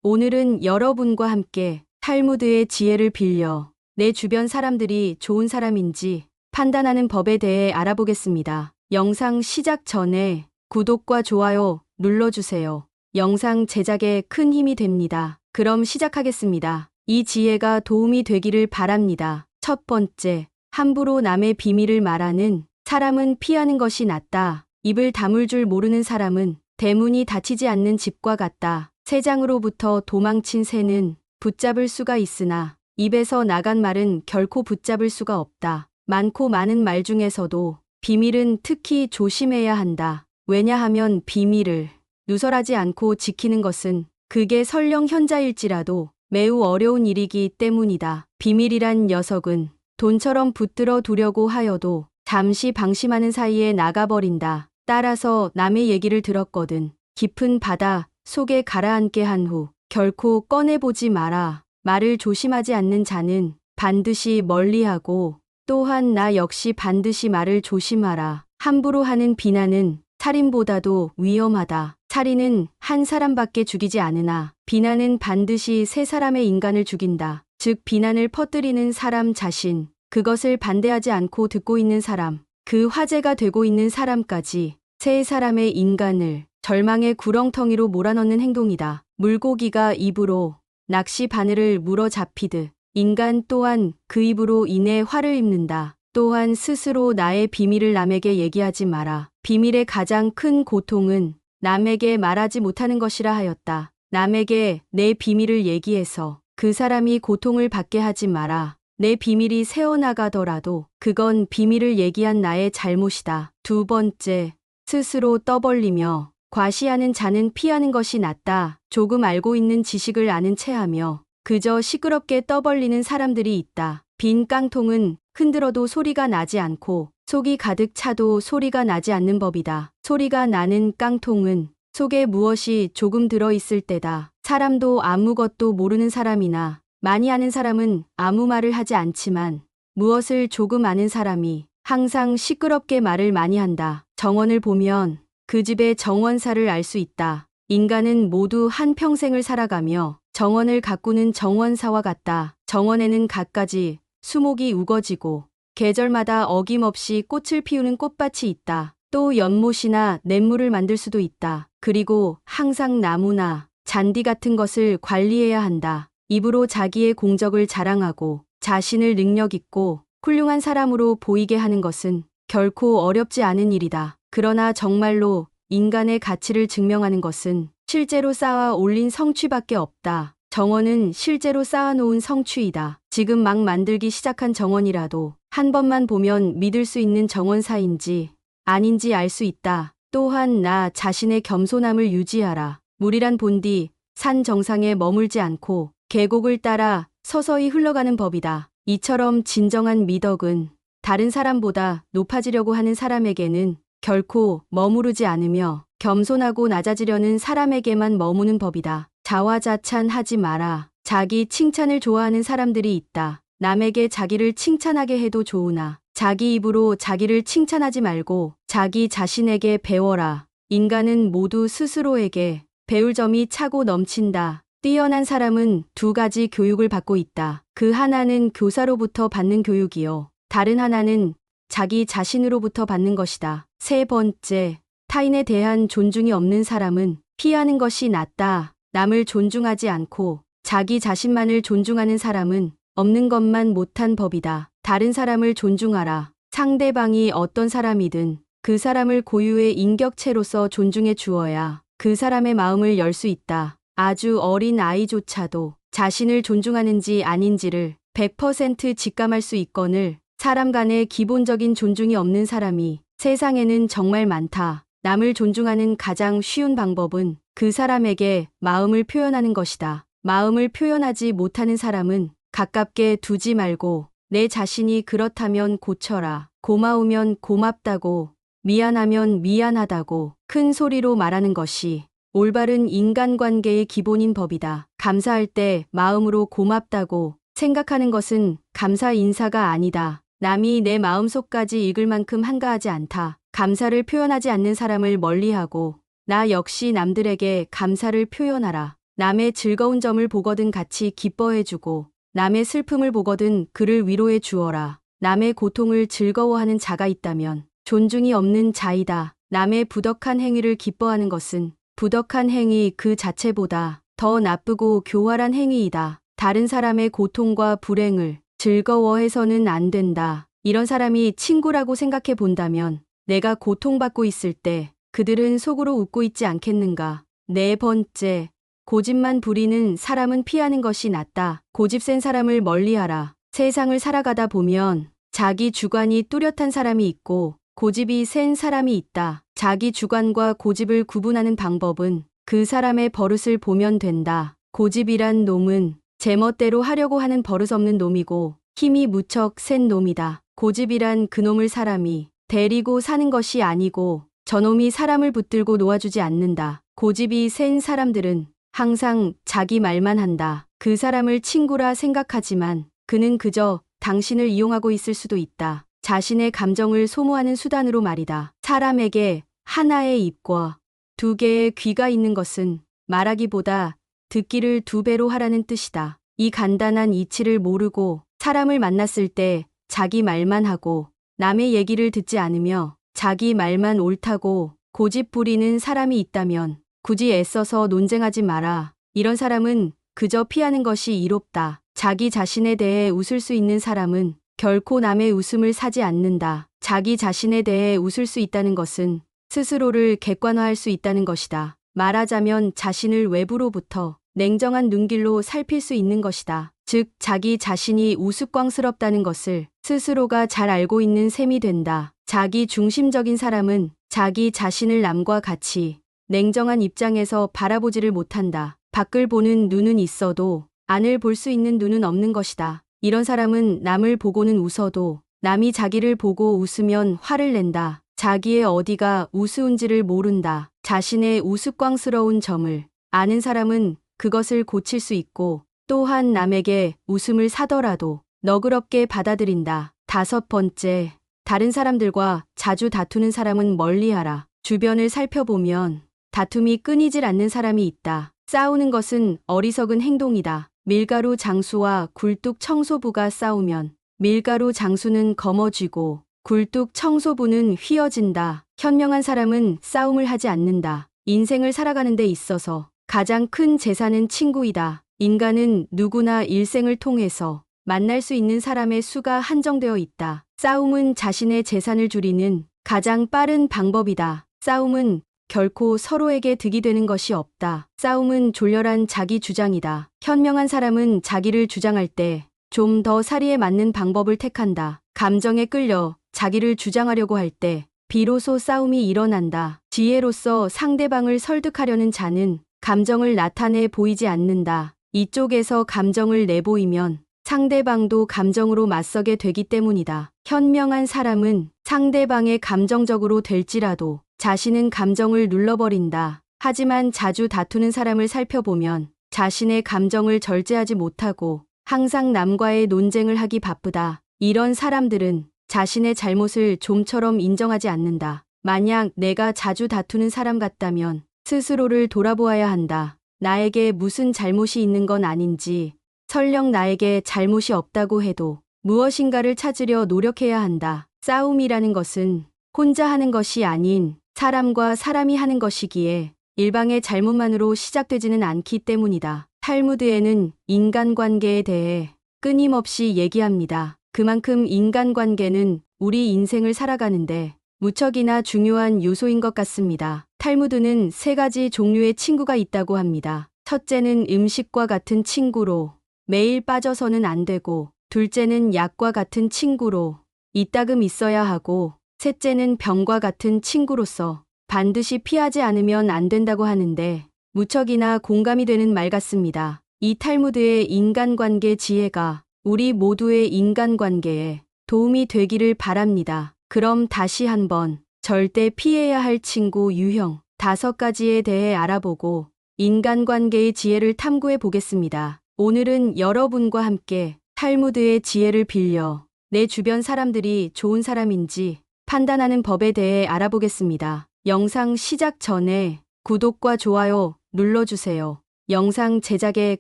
오늘은 여러분과 함께 탈무드의 지혜를 빌려 내 주변 사람들이 좋은 사람인지 판단하는 법에 대해 알아보겠습니다. 영상 시작 전에 구독과 좋아요 눌러주세요. 영상 제작에 큰 힘이 됩니다. 그럼 시작하겠습니다. 이 지혜가 도움이 되기를 바랍니다. 첫 번째, 함부로 남의 비밀을 말하는 사람은 피하는 것이 낫다. 입을 다물 줄 모르는 사람은 대문이 닫히지 않는 집과 같다. 새장으로부터 도망친 새는 붙잡을 수가 있으나 입에서 나간 말은 결코 붙잡을 수가 없다. 많고 많은 말 중에서도 비밀은 특히 조심해야 한다. 왜냐하면 비밀을 누설하지 않고 지키는 것은 그게 설령 현자일지라도 매우 어려운 일이기 때문이다. 비밀이란 녀석은 돈처럼 붙들어 두려고 하여도 잠시 방심하는 사이에 나가버린다. 따라서 남의 얘기를 들었거든. 깊은 바다 속에 가라앉게 한 후 결코 꺼내보지 마라. 말을 조심하지 않는 자는 반드시 멀리하고 또한 나 역시 반드시 말을 조심하라. 함부로 하는 비난은 살인보다도 위험하다. 살인은 한 사람밖에 죽이지 않으나 비난은 반드시 세 사람의 인간을 죽인다. 즉 비난을 퍼뜨리는 사람 자신, 그것을 반대하지 않고 듣고 있는 사람, 그 화제가 되고 있는 사람까지 세 사람의 인간을 절망의 구렁텅이로 몰아넣는 행동이다. 물고기가 입으로 낚시 바늘을 물어 잡히듯 인간 또한 그 입으로 인해 화를 입는다. 또한 스스로 나의 비밀을 남에게 얘기하지 마라. 비밀의 가장 큰 고통은 남에게 말하지 못하는 것이라 하였다. 남에게 내 비밀을 얘기해서 그 사람이 고통을 받게 하지 마라. 내 비밀이 새어나가더라도 그건 비밀을 얘기한 나의 잘못이다. 두 번째, 스스로 떠벌리며 과시하는 자는 피하는 것이 낫다. 조금 알고 있는 지식을 아는 체하며 그저 시끄럽게 떠벌리는 사람들이 있다. 빈 깡통은 흔들어도 소리가 나지 않고 속이 가득 차도 소리가 나지 않는 법이다. 소리가 나는 깡통은 속에 무엇이 조금 들어있을 때다. 사람도 아무것도 모르는 사람이나 많이 아는 사람은 아무 말을 하지 않지만 무엇을 조금 아는 사람이 항상 시끄럽게 말을 많이 한다. 정원을 보면 그 집의 정원사를 알 수 있다. 인간은 모두 한 평생을 살아가며 정원을 가꾸는 정원사와 같다. 정원에는 갖가지 수목이 우거지고 계절마다 어김없이 꽃을 피우는 꽃밭이 있다. 또 연못이나 냇물을 만들 수도 있다. 그리고 항상 나무나 잔디 같은 것을 관리해야 한다. 입으로 자기의 공적을 자랑하고 자신을 능력 있고 훌륭한 사람으로 보이게 하는 것은 결코 어렵지 않은 일이다. 그러나 정말로 인간의 가치를 증명하는 것은 실제로 쌓아 올린 성취밖에 없다. 정원은 실제로 쌓아놓은 성취이다. 지금 막 만들기 시작한 정원이라도 한 번만 보면 믿을 수 있는 정원사인지 아닌지 알 수 있다. 또한 나 자신의 겸손함을 유지하라. 물이란 본디 산 정상에 머물지 않고 계곡을 따라 서서히 흘러가는 법이다. 이처럼 진정한 미덕은 다른 사람보다 높아지려고 하는 사람에게는 결코 머무르지 않으며 겸손하고 낮아지려는 사람에게만 머무는 법이다. 자화자찬하지 마라. 자기 칭찬을 좋아하는 사람들이 있다. 남에게 자기를 칭찬하게 해도 좋으나 자기 입으로 자기를 칭찬하지 말고 자기 자신에게 배워라. 인간은 모두 스스로에게 배울 점이 차고 넘친다. 뛰어난 사람은 두 가지 교육을 받고 있다. 그 하나는 교사로부터 받는 교육이요. 다른 하나는 자기 자신으로부터 받는 것이다. 세 번째, 타인에 대한 존중이 없는 사람은 피하는 것이 낫다. 남을 존중하지 않고 자기 자신만을 존중하는 사람은 없는 것만 못한 법이다. 다른 사람을 존중하라. 상대방이 어떤 사람이든 그 사람을 고유의 인격체로서 존중해 주어야 그 사람의 마음을 열 수 있다. 아주 어린 아이조차도 자신을 존중하는지 아닌지를 100% 직감할 수 있거늘 사람 간의 기본적인 존중이 없는 사람이 세상에는 정말 많다. 남을 존중하는 가장 쉬운 방법은 그 사람에게 마음을 표현하는 것이다. 마음을 표현하지 못하는 사람은 가깝게 두지 말고 내 자신이 그렇다면 고쳐라. 고마우면 고맙다고, 미안하면 미안하다고 큰 소리로 말하는 것이 올바른 인간관계의 기본인 법이다. 감사할 때 마음으로 고맙다고 생각하는 것은 감사 인사가 아니다. 남이 내 마음속까지 읽을 만큼 한가하지 않다. 감사를 표현하지 않는 사람을 멀리하고 나 역시 남들에게 감사를 표현하라. 남의 즐거운 점을 보거든 같이 기뻐해주고 남의 슬픔을 보거든 그를 위로해 주어라. 남의 고통을 즐거워하는 자가 있다면 존중이 없는 자이다. 남의 부덕한 행위를 기뻐하는 것은 부덕한 행위 그 자체보다 더 나쁘고 교활한 행위이다. 다른 사람의 고통과 불행을 즐거워해서는 안 된다. 이런 사람이 친구라고 생각해 본다면 내가 고통받고 있을 때 그들은 속으로 웃고 있지 않겠는가. 네 번째, 고집만 부리는 사람은 피하는 것이 낫다. 고집 센 사람을 멀리하라. 세상을 살아가다 보면 자기 주관이 뚜렷한 사람이 있고 고집이 센 사람이 있다. 자기 주관과 고집을 구분하는 방법은 그 사람의 버릇을 보면 된다. 고집이란 놈은 제멋대로 하려고 하는 버릇없는 놈이고 힘이 무척 센 놈이다. 고집이란 그놈을 사람이 데리고 사는 것이 아니고 저놈이 사람을 붙들고 놓아주지 않는다. 고집이 센 사람들은 항상 자기 말만 한다. 그 사람을 친구라 생각하지만 그는 그저 당신을 이용하고 있을 수도 있다. 자신의 감정을 소모하는 수단으로 말이다. 사람에게 하나의 입과 두 개의 귀가 있는 것은 말하기보다 듣기를 두 배로 하라는 뜻이다. 이 간단한 이치를 모르고 사람을 만났을 때 자기 말만 하고 남의 얘기를 듣지 않으며 자기 말만 옳다고 고집 부리는 사람이 있다면 굳이 애써서 논쟁하지 마라. 이런 사람은 그저 피하는 것이 이롭다. 자기 자신에 대해 웃을 수 있는 사람은 결코 남의 웃음을 사지 않는다. 자기 자신에 대해 웃을 수 있다는 것은 스스로를 객관화할 수 있다는 것이다. 말하자면 자신을 외부로부터 냉정한 눈길로 살필 수 있는 것이다. 즉 자기 자신이 우스꽝스럽다는 것을 스스로가 잘 알고 있는 셈이 된다. 자기 중심적인 사람은 자기 자신을 남과 같이 냉정한 입장에서 바라보지를 못한다. 밖을 보는 눈은 있어도 안을 볼 수 있는 눈은 없는 것이다. 이런 사람은 남을 보고는 웃어도 남이 자기를 보고 웃으면 화를 낸다. 자기의 어디가 우스운지를 모른다. 자신의 우스꽝스러운 점을 아는 사람은 그것을 고칠 수 있고 또한 남에게 웃음을 사더라도 너그럽게 받아들인다. 다섯 번째, 다른 사람들과 자주 다투는 사람은 멀리하라. 주변을 살펴보면 다툼이 끊이질 않는 사람이 있다. 싸우는 것은 어리석은 행동이다. 밀가루 장수와 굴뚝 청소부가 싸우면 밀가루 장수는 거머쥐고 굴뚝 청소부는 휘어진다. 현명한 사람은 싸움을 하지 않는다. 인생을 살아가는 데 있어서 가장 큰 재산은 친구이다. 인간은 누구나 일생을 통해서 만날 수 있는 사람의 수가 한정되어 있다. 싸움은 자신의 재산을 줄이는 가장 빠른 방법이다. 싸움은 결코 서로에게 득이 되는 것이 없다. 싸움은 졸렬한 자기 주장이다. 현명한 사람은 자기를 주장할 때 좀 더 사리에 맞는 방법을 택한다. 감정에 끌려 자기를 주장하려고 할 때 비로소 싸움이 일어난다. 지혜로서 상대방을 설득하려는 자는 감정을 나타내 보이지 않는다. 이쪽에서 감정을 내보이면 상대방도 감정으로 맞서게 되기 때문이다. 현명한 사람은 상대방의 감정적으로 될지라도 자신은 감정을 눌러버린다. 하지만 자주 다투는 사람을 살펴보면 자신의 감정을 절제하지 못하고 항상 남과의 논쟁을 하기 바쁘다. 이런 사람들은 자신의 잘못을 좀처럼 인정하지 않는다. 만약 내가 자주 다투는 사람 같다면 스스로를 돌아보아야 한다. 나에게 무슨 잘못이 있는 건 아닌지, 설령 나에게 잘못이 없다고 해도 무엇인가를 찾으려 노력해야 한다. 싸움이라는 것은 혼자 하는 것이 아닌 사람과 사람이 하는 것이기에 일방의 잘못만으로 시작되지는 않기 때문이다. 탈무드에는 인간관계에 대해 끊임없이 얘기합니다. 그만큼 인간관계는 우리 인생을 살아가는데 무척이나 중요한 요소인 것 같습니다. 탈무드는 세 가지 종류의 친구가 있다고 합니다. 첫째는 음식과 같은 친구로 매일 빠져서는 안 되고, 둘째는 약과 같은 친구로 이따금 있어야 하고, 셋째는 병과 같은 친구로서 반드시 피하지 않으면 안 된다고 하는데 무척이나 공감이 되는 말 같습니다. 이 탈무드의 인간관계 지혜가 우리 모두의 인간관계에 도움이 되기를 바랍니다. 그럼 다시 한번 절대 피해야 할 친구 유형 5가지에 대해 알아보고 인간관계의 지혜를 탐구해 보겠습니다. 오늘은 여러분과 함께 탈무드의 지혜를 빌려 내 주변 사람들이 좋은 사람인지 판단하는 법에 대해 알아보겠습니다. 영상 시작 전에 구독과 좋아요 눌러주세요. 영상 제작에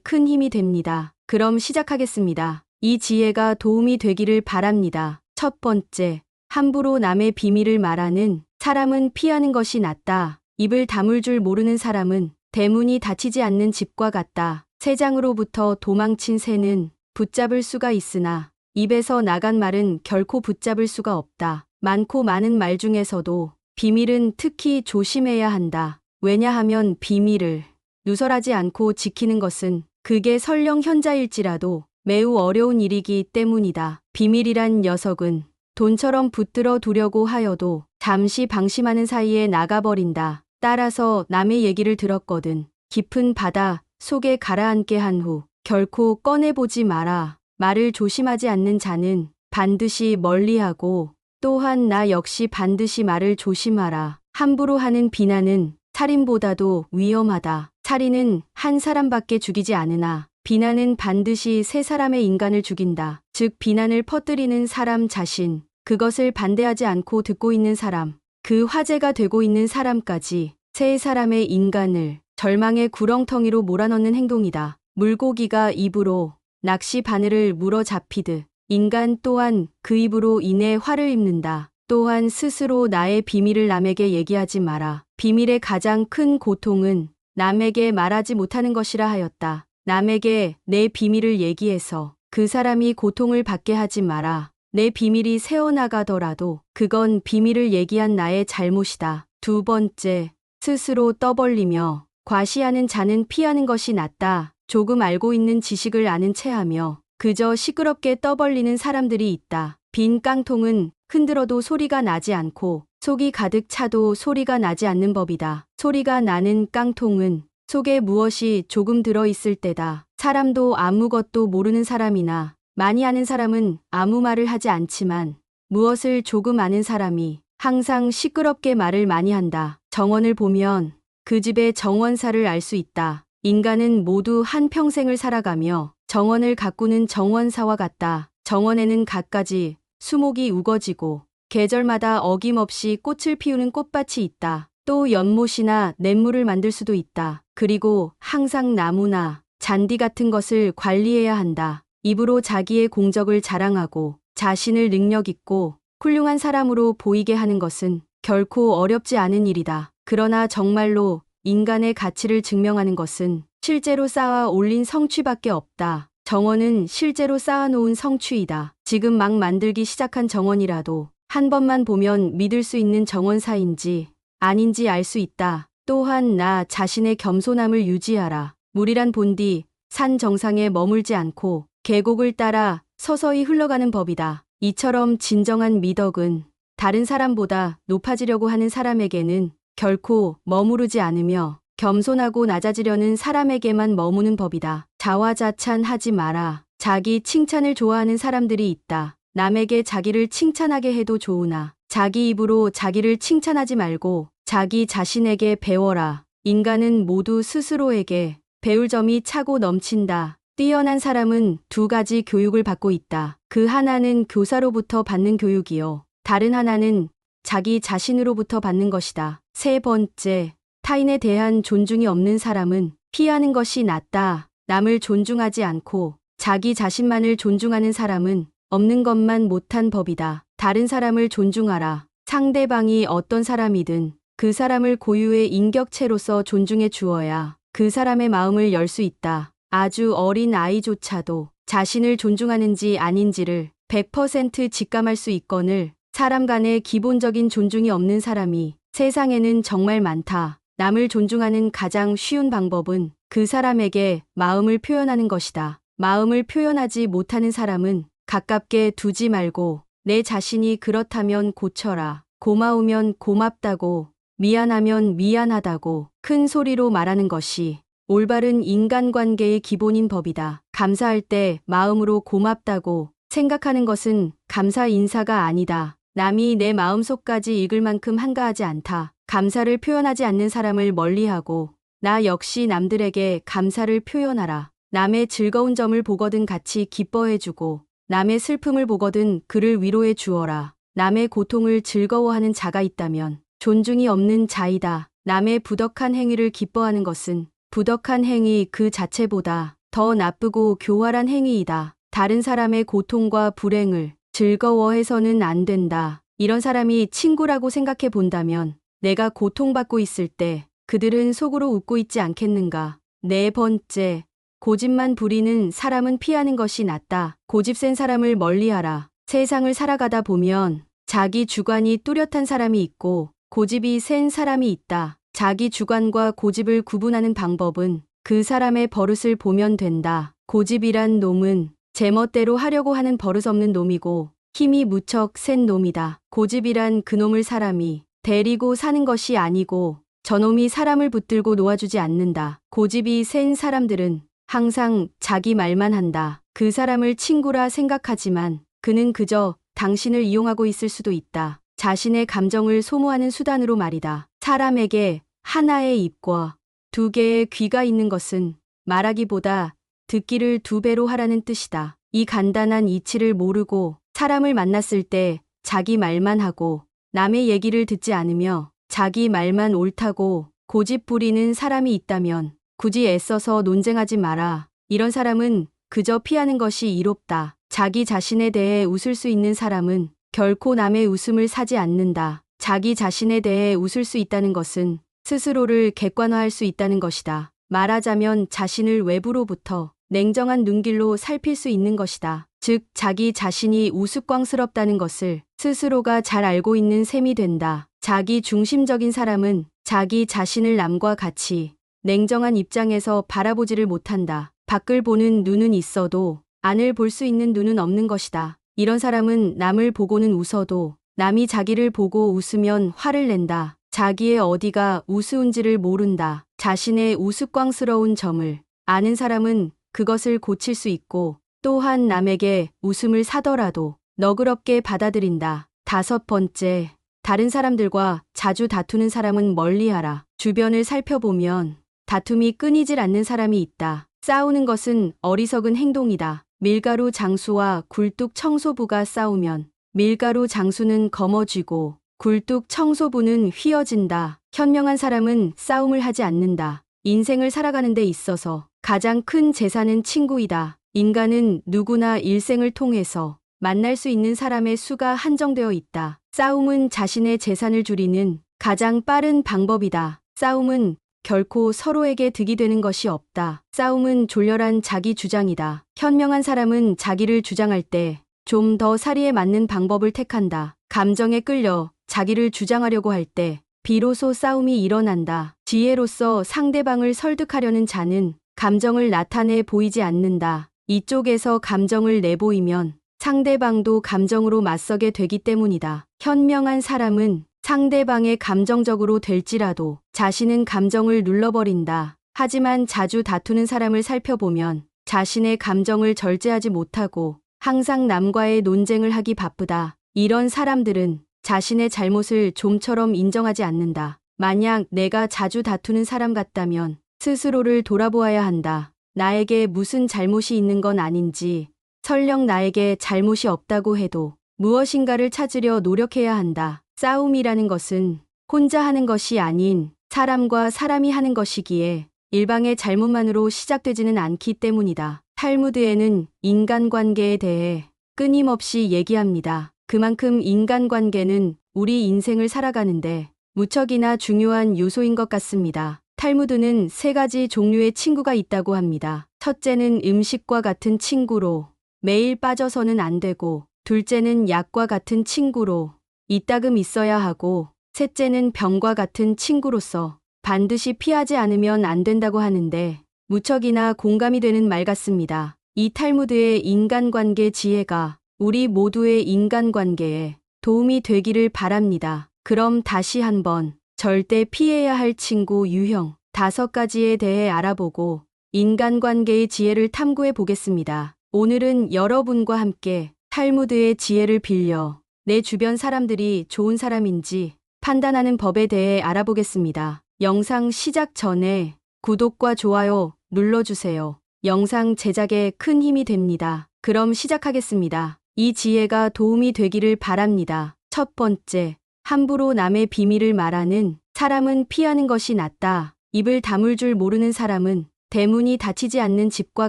큰 힘이 됩니다. 그럼 시작하겠습니다. 이 지혜가 도움이 되기를 바랍니다. 첫 번째, 함부로 남의 비밀을 말하는 사람은 피하는 것이 낫다. 입을 다물 줄 모르는 사람은 대문이 닫히지 않는 집과 같다. 새장으로부터 도망친 새는 붙잡을 수가 있으나 입에서 나간 말은 결코 붙잡을 수가 없다. 많고 많은 말 중에서도 비밀은 특히 조심해야 한다. 왜냐하면 비밀을 누설하지 않고 지키는 것은 그게 설령 현자일지라도 매우 어려운 일이기 때문이다. 비밀이란 녀석은 돈처럼 붙들어 두려고 하여도 잠시 방심하는 사이에 나가버린다. 따라서 남의 얘기를 들었거든. 깊은 바다 속에 가라앉게 한 후 결코 꺼내보지 마라. 말을 조심하지 않는 자는 반드시 멀리하고 또한 나 역시 반드시 말을 조심하라. 함부로 하는 비난은 살인보다도 위험하다. 살인은 한 사람밖에 죽이지 않으나 비난은 반드시 세 사람의 인간을 죽인다. 즉 비난을 퍼뜨리는 사람 자신, 그것을 반대하지 않고 듣고 있는 사람, 그 화제가 되고 있는 사람까지 세 사람의 인간을 절망의 구렁텅이로 몰아넣는 행동이다. 물고기가 입으로 낚시 바늘을 물어 잡히듯 인간 또한 그 입으로 인해 화를 입는다. 또한 스스로 나의 비밀을 남에게 얘기하지 마라. 비밀의 가장 큰 고통은 남에게 말하지 못하는 것이라 하였다. 남에게 내 비밀을 얘기해서 그 사람이 고통을 받게 하지 마라. 내 비밀이 새어나가더라도 그건 비밀을 얘기한 나의 잘못이다. 두 번째, 스스로 떠벌리며 과시하는 자는 피하는 것이 낫다. 조금 알고 있는 지식을 아는 체하며 그저 시끄럽게 떠벌리는 사람들이 있다. 빈 깡통은 흔들어도 소리가 나지 않고 속이 가득 차도 소리가 나지 않는 법이다. 소리가 나는 깡통은 속에 무엇이 조금 들어있을 때다. 사람도 아무것도 모르는 사람이나 많이 아는 사람은 아무 말을 하지 않지만 무엇을 조금 아는 사람이 항상 시끄럽게 말을 많이 한다. 정원을 보면 그 집의 정원사를 알 수 있다. 인간은 모두 한 평생을 살아가며 정원을 가꾸는 정원사와 같다. 정원에는 갖가지 수목이 우거지고 계절마다 어김없이 꽃을 피우는 꽃밭이 있다. 또 연못이나 냇물을 만들 수도 있다. 그리고 항상 나무나 잔디 같은 것을 관리해야 한다. 입으로 자기의 공적을 자랑하고 자신을 능력 있고 훌륭한 사람으로 보이게 하는 것은 결코 어렵지 않은 일이다. 그러나 정말로 인간의 가치를 증명하는 것은 실제로 쌓아 올린 성취밖에 없다. 정원은 실제로 쌓아놓은 성취이다. 지금 막 만들기 시작한 정원이라도 한 번만 보면 믿을 수 있는 정원사인지 아닌지 알 수 있다. 또한 나 자신의 겸손함을 유지하라. 물이란 본디 산 정상에 머물지 않고 계곡을 따라 서서히 흘러가는 법이다. 이처럼 진정한 미덕은 다른 사람보다 높아지려고 하는 사람에게는 결코 머무르지 않으며 겸손하고 낮아지려는 사람에게만 머무는 법이다. 자화자찬하지 마라. 자기 칭찬을 좋아하는 사람들이 있다. 남에게 자기를 칭찬하게 해도 좋으나 자기 입으로 자기를 칭찬하지 말고 자기 자신에게 배워라. 인간은 모두 스스로에게 배울 점이 차고 넘친다. 뛰어난 사람은 두 가지 교육을 받고 있다. 그 하나는 교사로부터 받는 교육이요. 다른 하나는 자기 자신으로부터 받는 것이다. 세 번째, 타인에 대한 존중이 없는 사람은 피하는 것이 낫다. 남을 존중하지 않고 자기 자신만을 존중하는 사람은 없는 것만 못한 법이다. 다른 사람을 존중하라. 상대방이 어떤 사람이든 그 사람을 고유의 인격체로서 존중해 주어야 그 사람의 마음을 열 수 있다. 아주 어린 아이조차도 자신을 존중하는지 아닌지를 100% 직감할 수 있거늘 사람 간의 기본적인 존중이 없는 사람이 세상에는 정말 많다. 남을 존중하는 가장 쉬운 방법은 그 사람에게 마음을 표현하는 것이다. 마음을 표현하지 못하는 사람은 가깝게 두지 말고 내 자신이 그렇다면 고쳐라. 고마우면 고맙다고, 미안하면 미안하다고 큰 소리로 말하는 것이 올바른 인간관계의 기본인 법이다. 감사할 때 마음으로 고맙다고 생각하는 것은 감사 인사가 아니다. 남이 내 마음속까지 읽을 만큼 한가하지 않다. 감사를 표현하지 않는 사람을 멀리하고 나 역시 남들에게 감사를 표현하라. 남의 즐거운 점을 보거든 같이 기뻐해주고 남의 슬픔을 보거든 그를 위로해 주어라. 남의 고통을 즐거워하는 자가 있다면 존중이 없는 자이다. 남의 부덕한 행위를 기뻐하는 것은 부덕한 행위 그 자체보다 더 나쁘고 교활한 행위이다. 다른 사람의 고통과 불행을 즐거워해서는 안 된다. 이런 사람이 친구라고 생각해 본다면 내가 고통받고 있을 때 그들은 속으로 웃고 있지 않겠는가. 네 번째, 고집만 부리는 사람은 피하는 것이 낫다. 고집 센 사람을 멀리하라. 세상을 살아가다 보면 자기 주관이 뚜렷한 사람이 있고 고집이 센 사람이 있다. 자기 주관과 고집을 구분하는 방법은 그 사람의 버릇을 보면 된다. 고집이란 놈은 제멋대로 하려고 하는 버릇없는 놈이고 힘이 무척 센 놈이다. 고집이란 그놈을 사람이 데리고 사는 것이 아니고 저놈이 사람을 붙들고 놓아주지 않는다. 고집이 센 사람들은 항상 자기 말만 한다. 그 사람을 친구라 생각하지만 그는 그저 당신을 이용하고 있을 수도 있다. 자신의 감정을 소모하는 수단으로 말이다. 사람에게 하나의 입과 두 개의 귀가 있는 것은 말하기보다 듣기를 두 배로 하라는 뜻이다. 이 간단한 이치를 모르고 사람을 만났을 때 자기 말만 하고 남의 얘기를 듣지 않으며 자기 말만 옳다고 고집 부리는 사람이 있다면 굳이 애써서 논쟁하지 마라. 이런 사람은 그저 피하는 것이 이롭다. 자기 자신에 대해 웃을 수 있는 사람은 결코 남의 웃음을 사지 않는다. 자기 자신에 대해 웃을 수 있다는 것은 스스로를 객관화할 수 있다는 것이다. 말하자면 자신을 외부로부터 냉정한 눈길로 살필 수 있는 것이다. 즉 자기 자신이 우스꽝스럽다는 것을 스스로가 잘 알고 있는 셈이 된다. 자기 중심적인 사람은 자기 자신을 남과 같이 냉정한 입장에서 바라보지를 못한다. 밖을 보는 눈은 있어도 안을 볼 수 있는 눈은 없는 것이다. 이런 사람은 남을 보고는 웃어도 남이 자기를 보고 웃으면 화를 낸다. 자기의 어디가 우스운지를 모른다. 자신의 우스꽝스러운 점을 아는 사람은 그것을 고칠 수 있고 또한 남에게 웃음을 사더라도 너그럽게 받아들인다. 다섯 번째, 다른 사람들과 자주 다투는 사람은 멀리하라. 주변을 살펴보면 다툼이 끊이질 않는 사람이 있다. 싸우는 것은 어리석은 행동이다. 밀가루 장수와 굴뚝 청소부가 싸우면 밀가루 장수는 검어지고 굴뚝 청소부는 휘어진다. 현명한 사람은 싸움을 하지 않는다. 인생을 살아가는 데 있어서 가장 큰 재산은 친구이다. 인간은 누구나 일생을 통해서 만날 수 있는 사람의 수가 한정되어 있다. 싸움은 자신의 재산을 줄이는 가장 빠른 방법이다. 싸움은 결코 서로에게 득이 되는 것이 없다. 싸움은 졸렬한 자기 주장이다. 현명한 사람은 자기를 주장할 때 좀 더 사리에 맞는 방법을 택한다. 감정에 끌려 자기를 주장하려고 할 때 비로소 싸움이 일어난다. 지혜로서 상대방을 설득하려는 자는 감정을 나타내 보이지 않는다. 이쪽에서 감정을 내보이면 상대방도 감정으로 맞서게 되기 때문이다. 현명한 사람은 상대방의 감정적으로 될지라도 자신은 감정을 눌러버린다. 하지만 자주 다투는 사람을 살펴보면 자신의 감정을 절제하지 못하고 항상 남과의 논쟁을 하기 바쁘다. 이런 사람들은 자신의 잘못을 좀처럼 인정하지 않는다. 만약 내가 자주 다투는 사람 같다면 스스로를 돌아보아야 한다. 나에게 무슨 잘못이 있는 건 아닌지, 설령 나에게 잘못이 없다고 해도 무엇인가를 찾으려 노력해야 한다. 싸움이라는 것은 혼자 하는 것이 아닌 사람과 사람이 하는 것이기에 일방의 잘못만으로 시작되지는 않기 때문이다. 탈무드에는 인간관계에 대해 끊임없이 얘기합니다. 그만큼 인간관계는 우리 인생을 살아가는데 무척이나 중요한 요소인 것 같습니다. 탈무드는 세 가지 종류의 친구가 있다고 합니다. 첫째는 음식과 같은 친구로 매일 빠져서는 안 되고, 둘째는 약과 같은 친구로 이따금 있어야 하고, 셋째는 병과 같은 친구로서 반드시 피하지 않으면 안 된다고 하는데 무척이나 공감이 되는 말 같습니다. 이 탈무드의 인간관계 지혜가 우리 모두의 인간관계에 도움이 되기를 바랍니다. 그럼 다시 한번 절대 피해야 할 친구 유형 5가지에 대해 알아보고 인간관계의 지혜를 탐구해 보겠습니다. 오늘은 여러분과 함께 탈무드의 지혜를 빌려 내 주변 사람들이 좋은 사람인지 판단하는 법에 대해 알아보겠습니다. 영상 시작 전에 구독과 좋아요 눌러주세요. 영상 제작에 큰 힘이 됩니다. 그럼 시작하겠습니다. 이 지혜가 도움이 되기를 바랍니다. 첫 번째, 함부로 남의 비밀을 말하는 사람은 피하는 것이 낫다. 입을 다물 줄 모르는 사람은 대문이 닫히지 않는 집과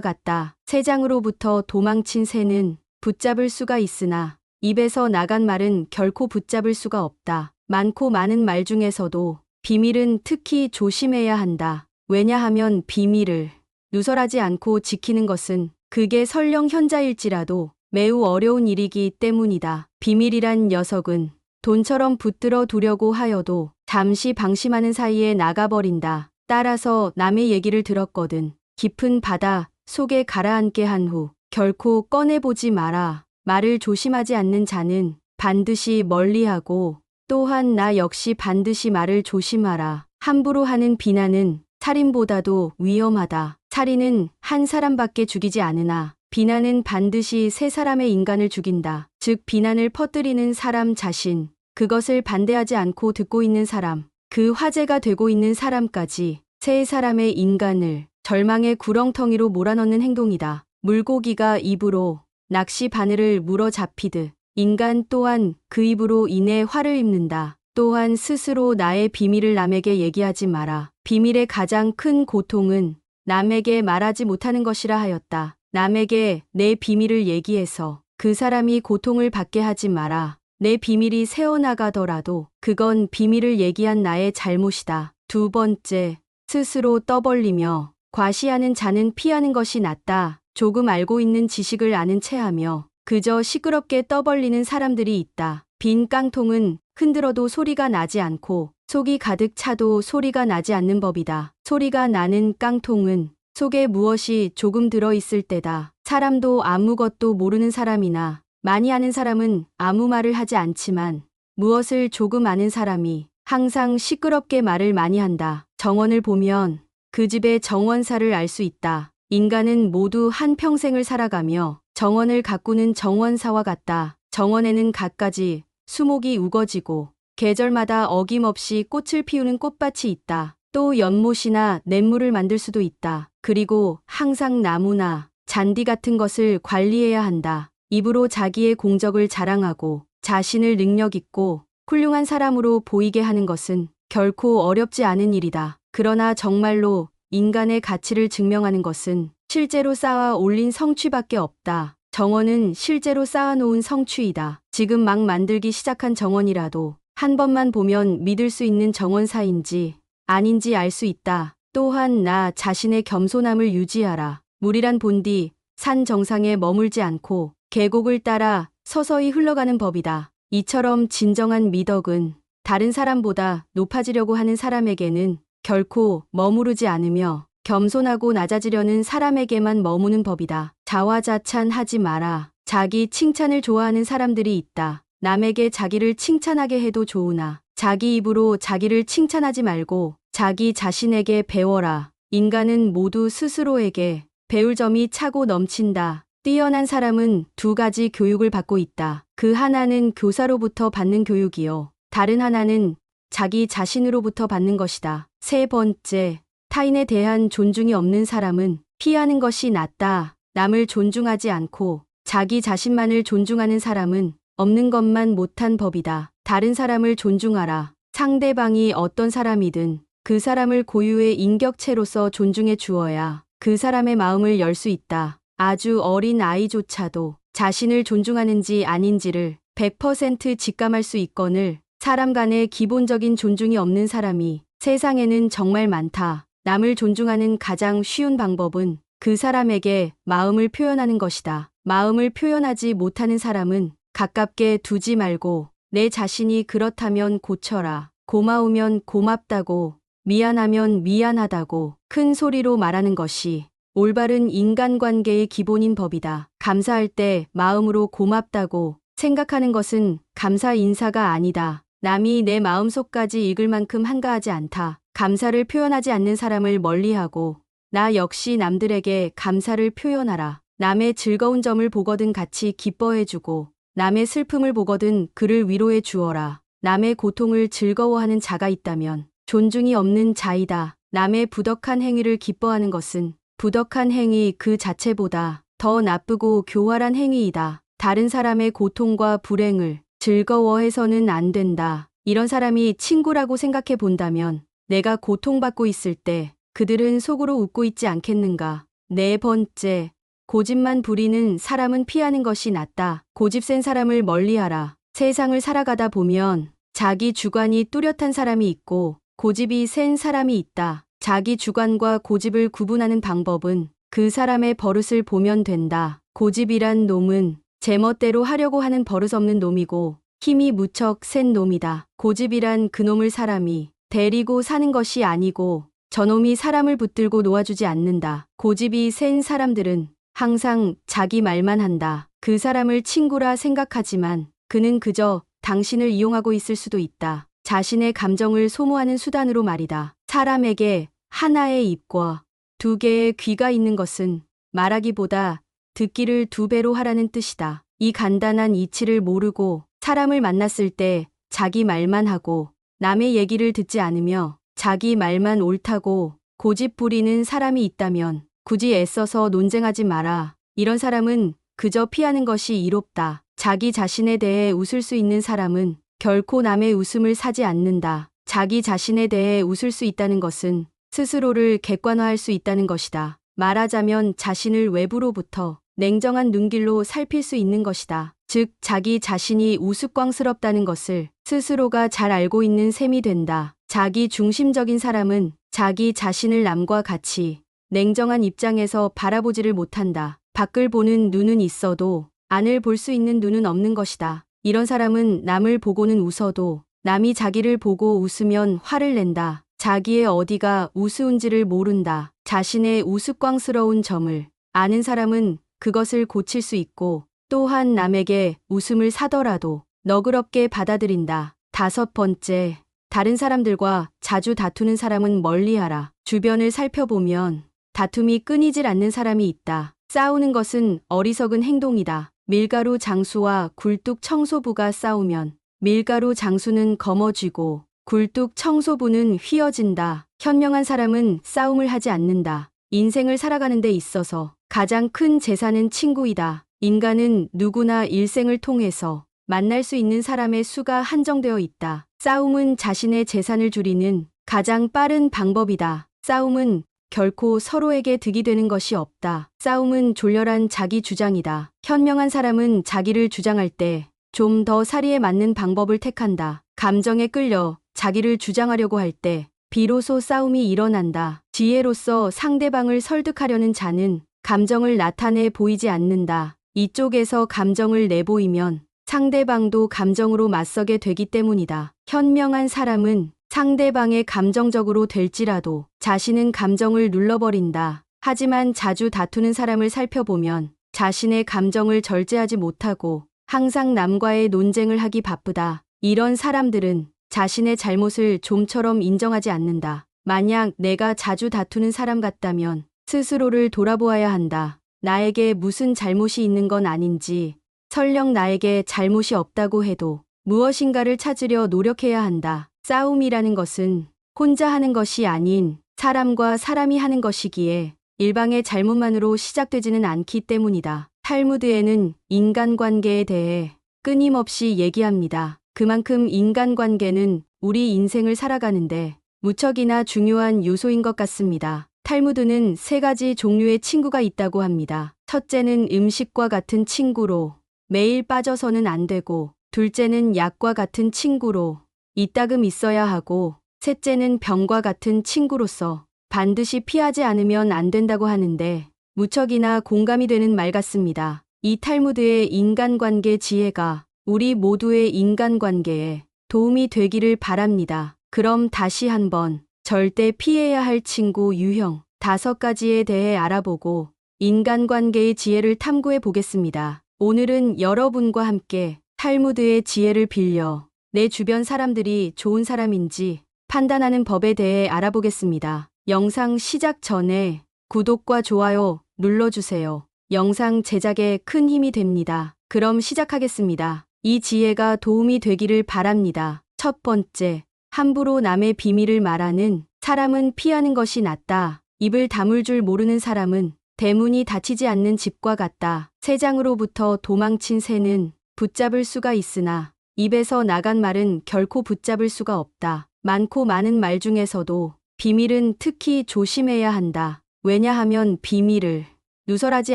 같다. 새장으로부터 도망친 새는 붙잡을 수가 있으나 입에서 나간 말은 결코 붙잡을 수가 없다. 많고 많은 말 중에서도 비밀은 특히 조심해야 한다. 왜냐하면 비밀을 누설하지 않고 지키는 것은 그게 설령 현자일지라도 매우 어려운 일이기 때문이다. 비밀이란 녀석은 돈처럼 붙들어 두려고 하여도 잠시 방심하는 사이에 나가버린다. 따라서 남의 얘기를 들었거든. 깊은 바다 속에 가라앉게 한 후 결코 꺼내보지 마라. 말을 조심하지 않는 자는 반드시 멀리하고 또한 나 역시 반드시 말을 조심하라. 함부로 하는 비난은 살인보다도 위험하다. 살인은 한 사람밖에 죽이지 않으나 비난은 반드시 세 사람의 인간을 죽인다. 즉 비난을 퍼뜨리는 사람 자신, 그것을 반대하지 않고 듣고 있는 사람, 그 화제가 되고 있는 사람까지 세 사람의 인간을 절망의 구렁텅이로 몰아넣는 행동이다. 물고기가 입으로 낚시 바늘을 물어 잡히듯 인간 또한 그 입으로 인해 화를 입는다. 또한 스스로 나의 비밀을 남에게 얘기하지 마라. 비밀의 가장 큰 고통은 남에게 말하지 못하는 것이라 하였다. 남에게 내 비밀을 얘기해서 그 사람이 고통을 받게 하지 마라. 내 비밀이 새어나가더라도 그건 비밀을 얘기한 나의 잘못이다. 두 번째, 스스로 떠벌리며 과시하는 자는 피하는 것이 낫다. 조금 알고 있는 지식을 아는 체하며 그저 시끄럽게 떠벌리는 사람들이 있다. 빈 깡통은 흔들어도 소리가 나지 않고 속이 가득 차도 소리가 나지 않는 법이다. 소리가 나는 깡통은 속에 무엇이 조금 들어있을 때다. 사람도 아무것도 모르는 사람이나 많이 아는 사람은 아무 말을 하지 않지만 무엇을 조금 아는 사람이 항상 시끄럽게 말을 많이 한다. 정원을 보면 그 집의 정원사를 알 수 있다. 인간은 모두 한 평생을 살아가며 정원을 가꾸는 정원사와 같다. 정원에는 갖가지 수목이 우거지고 계절마다 어김없이 꽃을 피우는 꽃밭이 있다. 또 연못이나 냇물을 만들 수도 있다. 그리고 항상 나무나 잔디 같은 것을 관리해야 한다. 입으로 자기의 공적을 자랑하고 자신을 능력 있고 훌륭한 사람으로 보이게 하는 것은 결코 어렵지 않은 일이다. 그러나 정말로 인간의 가치를 증명하는 것은 실제로 쌓아 올린 성취밖에 없다. 정원은 실제로 쌓아놓은 성취이다. 지금 막 만들기 시작한 정원이라도 한 번만 보면 믿을 수 있는 정원사인지 아닌지 알 수 있다. 또한 나 자신의 겸손함을 유지하라. 물이란 본디 산 정상에 머물지 않고 계곡을 따라 서서히 흘러가는 법이다. 이처럼 진정한 미덕은 다른 사람보다 높아지려고 하는 사람에게는 결코 머무르지 않으며 겸손하고 낮아지려는 사람에게만 머무는 법이다. 자화자찬하지 마라. 자기 칭찬을 좋아하는 사람들이 있다. 남에게 자기를 칭찬하게 해도 좋으나 자기 입으로 자기를 칭찬하지 말고 자기 자신에게 배워라. 인간은 모두 스스로에게 배울 점이 차고 넘친다. 뛰어난 사람은 두 가지 교육을 받고 있다. 그 하나는 교사로부터 받는 교육이요. 다른 하나는 자기 자신으로부터 받는 것이다. 세 번째, 타인에 대한 존중이 없는 사람은 피하는 것이 낫다. 남을 존중하지 않고 자기 자신만을 존중하는 사람은 없는 것만 못한 법이다. 다른 사람을 존중하라. 상대방이 어떤 사람이든 그 사람을 고유의 인격체로서 존중해 주어야 그 사람의 마음을 열 수 있다. 아주 어린 아이조차도 자신을 존중하는지 아닌지를 100% 직감할 수 있거늘 사람 간의 기본적인 존중이 없는 사람이 세상에는 정말 많다. 남을 존중하는 가장 쉬운 방법은 그 사람에게 마음을 표현하는 것이다. 마음을 표현하지 못하는 사람은 가깝게 두지 말고 내 자신이 그렇다면 고쳐라. 고마우면 고맙다고, 미안하면 미안하다고 큰 소리로 말하는 것이 올바른 인간관계의 기본인 법이다. 감사할 때 마음으로 고맙다고 생각하는 것은 감사 인사가 아니다. 남이 내 마음속까지 읽을 만큼 한가하지 않다. 감사를 표현하지 않는 사람을 멀리하고 나 역시 남들에게 감사를 표현하라. 남의 즐거운 점을 보거든 같이 기뻐해주고 남의 슬픔을 보거든 그를 위로해 주어라. 남의 고통을 즐거워하는 자가 있다면 존중이 없는 자이다. 남의 부덕한 행위를 기뻐하는 것은 부덕한 행위 그 자체보다 더 나쁘고 교활한 행위이다. 다른 사람의 고통과 불행을 즐거워해서는 안 된다. 이런 사람이 친구라고 생각해 본다면 내가 고통받고 있을 때 그들은 속으로 웃고 있지 않겠는가. 네 번째, 고집만 부리는 사람은 피하는 것이 낫다. 고집 센 사람을 멀리하라. 세상을 살아가다 보면 자기 주관이 뚜렷한 사람이 있고 고집이 센 사람이 있다. 자기 주관과 고집을 구분하는 방법은 그 사람의 버릇을 보면 된다. 고집이란 놈은 제멋대로 하려고 하는 버릇없는 놈이고 힘이 무척 센 놈이다. 고집이란 그놈을 사람이 데리고 사는 것이 아니고 저놈이 사람을 붙들고 놓아주지 않는다. 고집이 센 사람들은 항상 자기 말만 한다. 그 사람을 친구라 생각하지만 그는 그저 당신을 이용하고 있을 수도 있다. 자신의 감정을 소모하는 수단으로 말이다. 사람에게 하나의 입과 두 개의 귀가 있는 것은 말하기보다 듣기를 두 배로 하라는 뜻이다. 이 간단한 이치를 모르고 사람을 만났을 때 자기 말만 하고 남의 얘기를 듣지 않으며 자기 말만 옳다고 고집 부리는 사람이 있다면 굳이 애써서 논쟁하지 마라. 이런 사람은 그저 피하는 것이 이롭다. 자기 자신에 대해 웃을 수 있는 사람은 결코 남의 웃음을 사지 않는다. 자기 자신에 대해 웃을 수 있다는 것은 스스로를 객관화할 수 있다는 것이다. 말하자면 자신을 외부로부터 냉정한 눈길로 살필 수 있는 것이다. 즉 자기 자신이 우스꽝스럽다는 것을 스스로가 잘 알고 있는 셈이 된다. 자기 중심적인 사람은 자기 자신을 남과 같이 냉정한 입장에서 바라보지를 못한다. 밖을 보는 눈은 있어도 안을 볼 수 있는 눈은 없는 것이다. 이런 사람은 남을 보고는 웃어도 남이 자기를 보고 웃으면 화를 낸다. 자기의 어디가 우스운지를 모른다. 자신의 우스꽝스러운 점을 아는 사람은 그것을 고칠 수 있고 또한 남에게 웃음을 사더라도 너그럽게 받아들인다. 다섯 번째, 다른 사람들과 자주 다투는 사람은 멀리하라. 주변을 살펴보면 다툼이 끊이질 않는 사람이 있다. 싸우는 것은 어리석은 행동이다. 밀가루 장수와 굴뚝 청소부가 싸우면 밀가루 장수는 거머쥐고 굴뚝 청소부는 휘어진다. 현명한 사람은 싸움을 하지 않는다. 인생을 살아가는 데 있어서 가장 큰 재산은 친구이다. 인간은 누구나 일생을 통해서 만날 수 있는 사람의 수가 한정되어 있다. 싸움은 자신의 재산을 줄이는 가장 빠른 방법이다. 싸움은 결코 서로에게 득이 되는 것이 없다. 싸움은 졸렬한 자기 주장이다. 현명한 사람은 자기를 주장할 때 좀 더 사리에 맞는 방법을 택한다. 감정에 끌려 자기를 주장하려고 할 때 비로소 싸움이 일어난다. 지혜로서 상대방을 설득하려는 자는 감정을 나타내 보이지 않는다. 이쪽에서 감정을 내보이면 상대방도 감정으로 맞서게 되기 때문이다. 현명한 사람은 상대방의 감정적으로 될지라도 자신은 감정을 눌러버린다. 하지만 자주 다투는 사람을 살펴보면 자신의 감정을 절제하지 못하고 항상 남과의 논쟁을 하기 바쁘다. 이런 사람들은 자신의 잘못을 좀처럼 인정하지 않는다. 만약 내가 자주 다투는 사람 같다면 스스로를 돌아보아야 한다. 나에게 무슨 잘못이 있는 건 아닌지, 설령 나에게 잘못이 없다고 해도 무엇인가를 찾으려 노력해야 한다. 싸움이라는 것은 혼자 하는 것이 아닌 사람과 사람이 하는 것이기에 일방의 잘못만으로 시작되지는 않기 때문이다. 탈무드에는 인간관계에 대해 끊임없이 얘기합니다. 그만큼 인간관계는 우리 인생을 살아가는데 무척이나 중요한 요소인 것 같습니다. 탈무드는 세 가지 종류의 친구가 있다고 합니다. 첫째는 음식과 같은 친구로 매일 빠져서는 안 되고, 둘째는 약과 같은 친구로 이따금 있어야 하고, 셋째는 병과 같은 친구로서 반드시 피하지 않으면 안 된다고 하는데 무척이나 공감이 되는 말 같습니다. 이 탈무드의 인간관계 지혜가 우리 모두의 인간관계에 도움이 되기를 바랍니다. 그럼 다시 한번 절대 피해야 할 친구 유형 5가지에 대해 알아보고 인간관계의 지혜를 탐구해 보겠습니다. 오늘은 여러분과 함께 탈무드의 지혜를 빌려 내 주변 사람들이 좋은 사람인지 판단하는 법에 대해 알아보겠습니다. 영상 시작 전에 구독과 좋아요 눌러주세요. 영상 제작에 큰 힘이 됩니다. 그럼 시작하겠습니다. 이 지혜가 도움이 되기를 바랍니다. 첫 번째, 함부로 남의 비밀을 말하는 사람은 피하는 것이 낫다. 입을 다물 줄 모르는 사람은 대문이 닫히지 않는 집과 같다. 새장으로부터 도망친 새는 붙잡을 수가 있으나 입에서 나간 말은 결코 붙잡을 수가 없다. 많고 많은 말 중에서도 비밀은 특히 조심해야 한다. 왜냐하면 비밀을 누설하지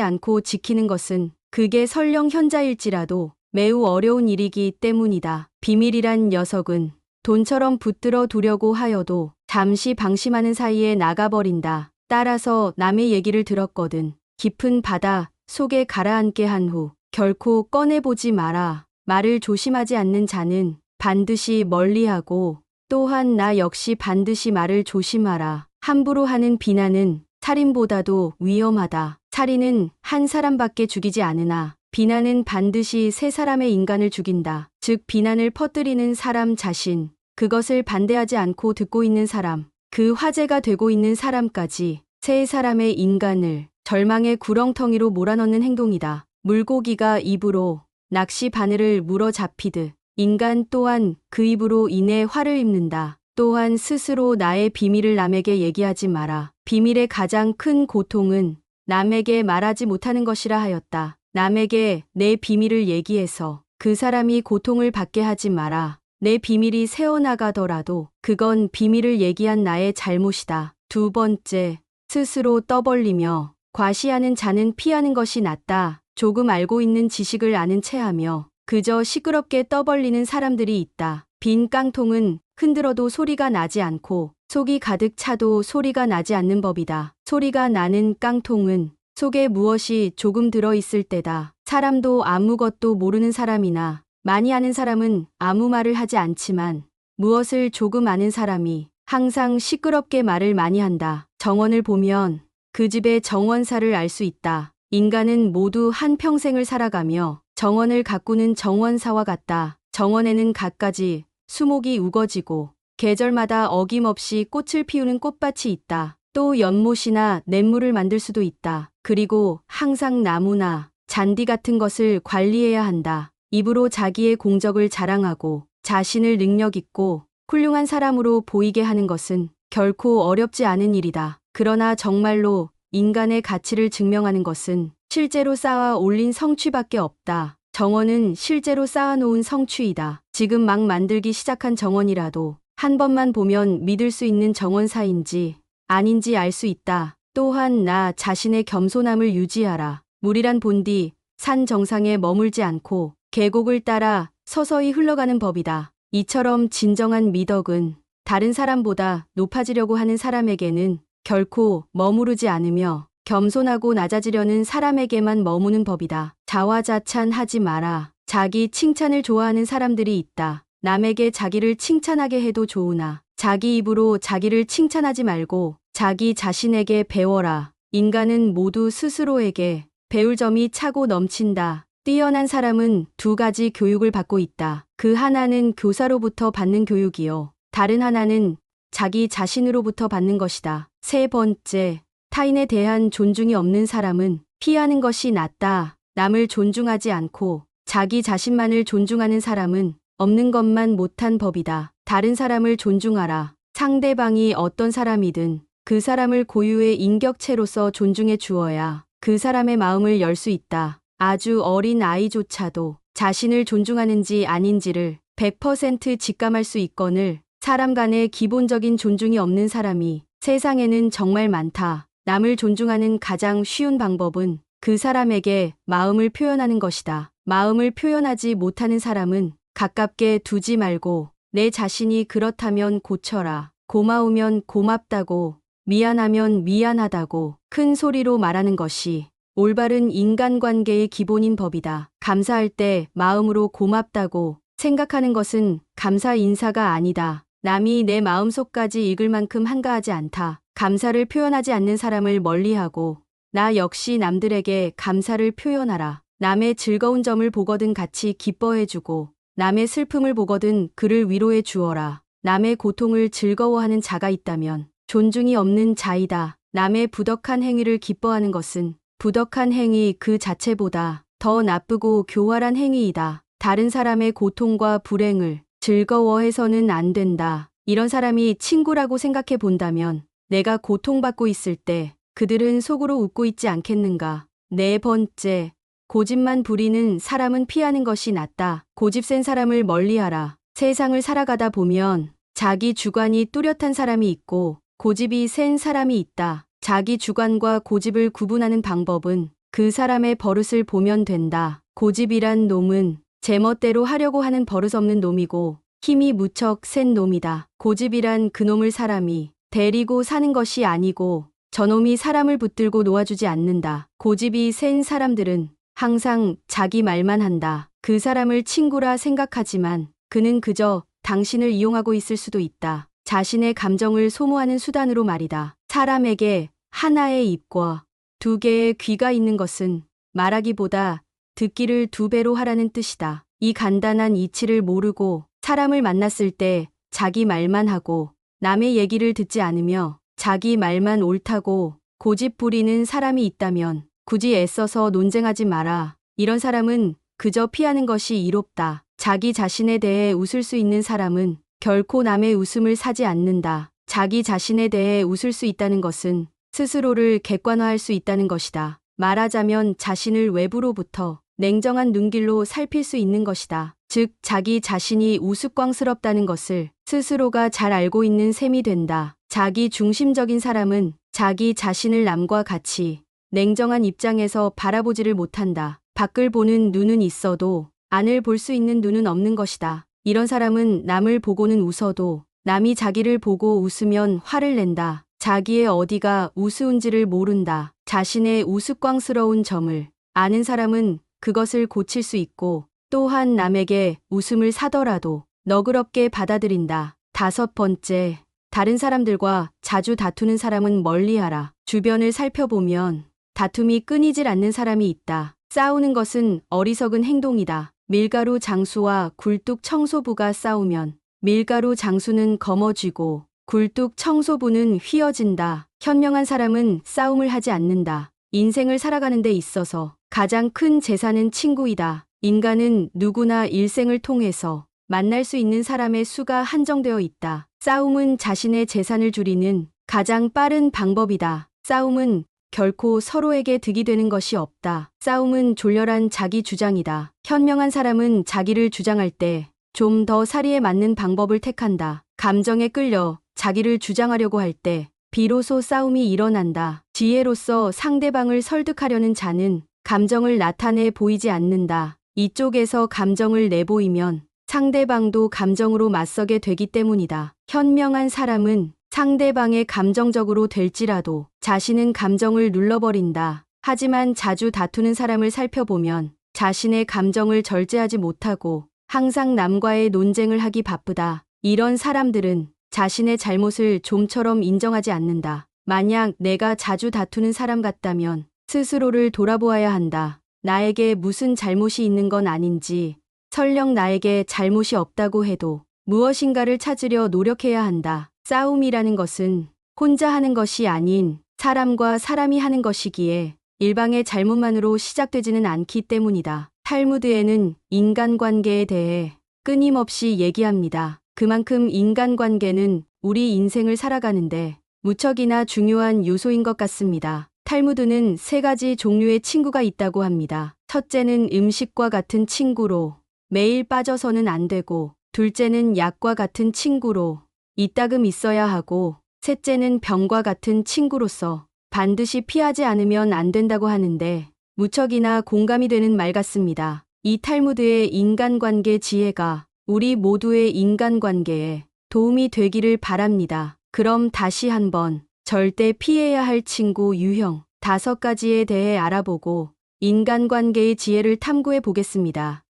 않고 지키는 것은 그게 설령 현자일지라도 매우 어려운 일이기 때문이다. 비밀이란 녀석은 돈처럼 붙들어 두려고 하여도 잠시 방심하는 사이에 나가버린다. 따라서 남의 얘기를 들었거든. 깊은 바다 속에 가라앉게 한 후 결코 꺼내보지 마라. 말을 조심하지 않는 자는 반드시 멀리하고 또한 나 역시 반드시 말을 조심하라. 함부로 하는 비난은 살인보다도 위험하다. 살인은 한 사람밖에 죽이지 않으나 비난은 반드시 세 사람의 인간을 죽인다. 즉 비난을 퍼뜨리는 사람 자신, 그것을 반대하지 않고 듣고 있는 사람, 그 화제가 되고 있는 사람까지 세 사람의 인간을 절망의 구렁텅이로 몰아넣는 행동이다. 물고기가 입으로 낚시 바늘을 물어 잡히듯 인간 또한 그 입으로 인해 화를 입는다. 또한 스스로 나의 비밀을 남에게 얘기하지 마라. 비밀의 가장 큰 고통은 남에게 말하지 못하는 것이라 하였다. 남에게 내 비밀을 얘기해서 그 사람이 고통을 받게 하지 마라. 내 비밀이 새어나가더라도 그건 비밀을 얘기한 나의 잘못이다. 두 번째, 스스로 떠벌리며 과시하는 자는 피하는 것이 낫다. 조금 알고 있는 지식을 아는 체하며 그저 시끄럽게 떠벌리는 사람들이 있다. 빈 깡통은 흔들어도 소리가 나지 않고 속이 가득 차도 소리가 나지 않는 법이다. 소리가 나는 깡통은 속에 무엇이 조금 들어있을 때다. 사람도 아무것도 모르는 사람이나 많이 아는 사람은 아무 말을 하지 않지만 무엇을 조금 아는 사람이 항상 시끄럽게 말을 많이 한다. 정원을 보면 그 집의 정원사를 알 수 있다. 인간은 모두 한 평생을 살아가며 정원을 가꾸는 정원사와 같다. 정원에는 갖가지 수목이 우거지고 계절마다 어김없이 꽃을 피우는 꽃밭이 있다. 또 연못이나 냇물을 만들 수도 있다. 그리고 항상 나무나 잔디 같은 것을 관리해야 한다. 입으로 자기의 공적을 자랑하고 자신을 능력 있고 훌륭한 사람으로 보이게 하는 것은 결코 어렵지 않은 일이다. 그러나 정말로 인간의 가치를 증명하는 것은 실제로 쌓아 올린 성취밖에 없다. 정원은 실제로 쌓아놓은 성취이다. 지금 막 만들기 시작한 정원이라도 한 번만 보면 믿을 수 있는 정원사인지 아닌지 알 수 있다. 또한 나 자신의 겸손함을 유지하라. 물이란 본디 산 정상에 머물지 않고 계곡을 따라 서서히 흘러가는 법이다. 이처럼 진정한 미덕은 다른 사람보다 높아지려고 하는 사람에게는 결코 머무르지 않으며 겸손하고 낮아지려는 사람에게만 머무는 법이다. 자화자찬하지 마라. 자기 칭찬을 좋아하는 사람들이 있다. 남에게 자기를 칭찬하게 해도 좋으나 자기 입으로 자기를 칭찬하지 말고 자기 자신에게 배워라. 인간은 모두 스스로에게 배울 점이 차고 넘친다. 뛰어난 사람은 두 가지 교육을 받고 있다. 그 하나는 교사로부터 받는 교육이요. 다른 하나는 자기 자신으로부터 받는 것이다. 세 번째, 타인에 대한 존중이 없는 사람은 피하는 것이 낫다. 남을 존중하지 않고 자기 자신만을 존중하는 사람은 없는 것만 못한 법이다. 다른 사람을 존중하라. 상대방이 어떤 사람이든 그 사람을 고유의 인격체로서 존중해 주어야 그 사람의 마음을 열 수 있다. 아주 어린 아이조차도 자신을 존중하는지 아닌지를 100% 직감할 수 있거늘 사람 간의 기본적인 존중이 없는 사람이 세상에는 정말 많다. 남을 존중하는 가장 쉬운 방법은 그 사람에게 마음을 표현하는 것이다. 마음을 표현하지 못하는 사람은 가깝게 두지 말고 내 자신이 그렇다면 고쳐라. 고마우면 고맙다고, 미안하면 미안하다고 큰 소리로 말하는 것이 올바른 인간관계의 기본인 법이다. 감사할 때 마음으로 고맙다고 생각하는 것은 감사 인사가 아니다. 남이 내 마음속까지 읽을 만큼 한가하지 않다. 감사를 표현하지 않는 사람을 멀리하고 나 역시 남들에게 감사를 표현하라. 남의 즐거운 점을 보거든 같이 기뻐해주고 남의 슬픔을 보거든 그를 위로해 주어라. 남의 고통을 즐거워하는 자가 있다면 존중이 없는 자이다. 남의 부덕한 행위를 기뻐하는 것은 부덕한 행위 그 자체보다 더 나쁘고 교활한 행위이다. 다른 사람의 고통과 불행을 즐거워해서는 안 된다. 이런 사람이 친구라고 생각해 본다면 내가 고통받고 있을 때 그들은 속으로 웃고 있지 않겠는가. 네 번째, 고집만 부리는 사람은 피하는 것이 낫다. 고집 센 사람을 멀리하라. 세상을 살아가다 보면 자기 주관이 뚜렷한 사람이 있고 고집이 센 사람이 있다. 자기 주관과 고집을 구분하는 방법은 그 사람의 버릇을 보면 된다. 고집이란 놈은 제멋대로 하려고 하는 버릇없는 놈이고 힘이 무척 센 놈이다. 고집이란 그놈을 사람이 데리고 사는 것이 아니고 저놈이 사람을 붙들고 놓아주지 않는다. 고집이 센 사람들은 항상 자기 말만 한다. 그 사람을 친구라 생각하지만 그는 그저 당신을 이용하고 있을 수도 있다. 자신의 감정을 소모하는 수단으로 말이다. 사람에게 하나의 입과 두 개의 귀가 있는 것은 말하기보다 듣기를 두 배로 하라는 뜻이다. 이 간단한 이치를 모르고 사람을 만났을 때 자기 말만 하고 남의 얘기를 듣지 않으며 자기 말만 옳다고 고집 부리는 사람이 있다면 굳이 애써서 논쟁하지 마라. 이런 사람은 그저 피하는 것이 이롭다. 자기 자신에 대해 웃을 수 있는 사람은 결코 남의 웃음을 사지 않는다. 자기 자신에 대해 웃을 수 있다는 것은 스스로를 객관화할 수 있다는 것이다. 말하자면 자신을 외부로부터 냉정한 눈길로 살필 수 있는 것이다. 즉 자기 자신이 우스꽝스럽다는 것을 스스로가 잘 알고 있는 셈이 된다. 자기 중심적인 사람은 자기 자신을 남과 같이 냉정한 입장에서 바라보지를 못한다. 밖을 보는 눈은 있어도 안을 볼 수 있는 눈은 없는 것이다. 이런 사람은 남을 보고는 웃어도 남이 자기를 보고 웃으면 화를 낸다. 자기의 어디가 우스운지를 모른다. 자신의 우스꽝스러운 점을 아는 사람은 그것을 고칠 수 있고 또한 남에게 웃음을 사더라도 너그럽게 받아들인다. 5번째, 다른 사람들과 자주 다투는 사람은 멀리하라. 주변을 살펴보면 다툼이 끊이질 않는 사람이 있다. 싸우는 것은 어리석은 행동이다. 밀가루 장수와 굴뚝 청소부가 싸우면 밀가루 장수는 검어쥐고 굴뚝 청소부는 휘어진다. 현명한 사람은 싸움을 하지 않는다. 인생을 살아가는 데 있어서 가장 큰 재산은 친구이다. 인간은 누구나 일생을 통해서 만날 수 있는 사람의 수가 한정되어 있다. 싸움은 자신의 재산을 줄이는 가장 빠른 방법이다. 싸움은 결코 서로에게 득이 되는 것이 없다. 싸움은 졸렬한 자기 주장이다. 현명한 사람은 자기를 주장할 때 좀 더 사리에 맞는 방법을 택한다. 감정에 끌려 자기를 주장하려고 할 때 비로소 싸움이 일어난다. 지혜로서 상대방을 설득하려는 자는 감정을 나타내 보이지 않는다. 이쪽에서 감정을 내보이면 상대방도 감정으로 맞서게 되기 때문이다. 현명한 사람은 상대방의 감정적으로 될지라도 자신은 감정을 눌러버린다. 하지만 자주 다투는 사람을 살펴보면 자신의 감정을 절제하지 못하고 항상 남과의 논쟁을 하기 바쁘다. 이런 사람들은 자신의 잘못을 좀처럼 인정하지 않는다. 만약 내가 자주 다투는 사람 같다면 스스로를 돌아보아야 한다. 나에게 무슨 잘못이 있는 건 아닌지, 설령 나에게 잘못이 없다고 해도 무엇인가를 찾으려 노력해야 한다. 싸움이라는 것은 혼자 하는 것이 아닌 사람과 사람이 하는 것이기에 일방의 잘못만으로 시작되지는 않기 때문이다. 탈무드에는 인간관계에 대해 끊임없이 얘기합니다. 그만큼 인간관계는 우리 인생을 살아가는데 무척이나 중요한 요소인 것 같습니다. 탈무드는 3가지 종류의 친구가 있다고 합니다. 첫째는 음식과 같은 친구로 매일 빠져서는 안 되고, 둘째는 약과 같은 친구로 이따금 있어야 하고, 셋째는 병과 같은 친구로서 반드시 피하지 않으면 안 된다고 하는데 무척이나 공감이 되는 말 같습니다. 이 탈무드의 인간관계 지혜가 우리 모두의 인간관계에 도움이 되기를 바랍니다. 그럼 다시 한번 절대 피해야 할 친구 유형 5가지에 대해 알아보고 인간관계의 지혜를 탐구해 보겠습니다.